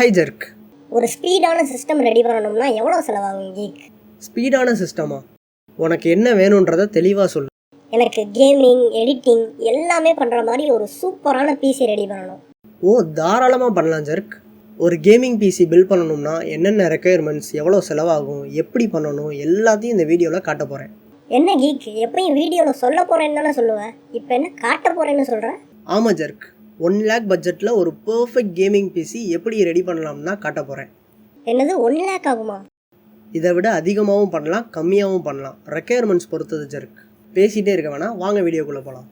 Hi jerk. ஒரு ஸ்பீடான system ready பண்ணணும்னா எவ்வளோ செலவாகும் கீக்? ஸ்பீடான சிஸ்டமா? உனக்கு என்ன வேணுன்றதை தெளிவாக சொல்லு. எனக்கு கேமிங், எடிட்டிங் எல்லாமே பண்ணுற மாதிரி ஒரு சூப்பரான பிசி ரெடி பண்ணணும். ஓ, தாராளமாக பண்ணலாம் ஜர்க். ஒரு கேமிங் பிசி பில்ட் பண்ணணும்னா என்னென்ன ரெக்குயர்மெண்ட்ஸ், எவ்வளோ செலவாகும், எப்படி பண்ணணும் எல்லாத்தையும் இந்த வீடியோவில் காட்ட போகிறேன். என்ன கீக், எப்பயும் வீடியோவில் சொல்ல போகிறேன்னு தானே சொல்லுவேன், இப்போ என்ன காட்ட போகிறேன்னு சொல்கிறேன்? ஆமாம் ஜர்க், 1 lakh பட்ஜெட்டில் ஒரு பர்ஃபெக்ட் கேமிங் பிசி எப்படி ரெடி பண்ணலாம்னா காட்ட போகிறேன். என்னது 1 lakh ஆகுமா? இதை விட அதிகமாகவும் பண்ணலாம், கம்மியாகவும் பண்ணலாம். ரெக்குயர்மெண்ட்ஸ் பொறுத்தது ஜர்க். பேசிகிட்டே இருக்க வேணாம், வாங்க வீடியோக்குள்ளே போகலாம்.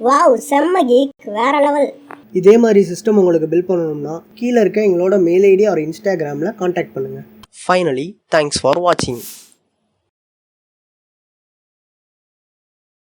வாவ், செம்ம கீக், வேற லெவல். இதே மாதிரி சிஸ்டம் உங்களுக்கு பில்ட் பண்ணணும்னா கீழே இருக்க எங்களோட மெயில் ஐடி ஆர் இன்ஸ்டாகிராமில் காண்டாக்ட் பண்ணுங்கள். ஃபைனலி தேங்க்ஸ் ஃபார் வாட்சிங்.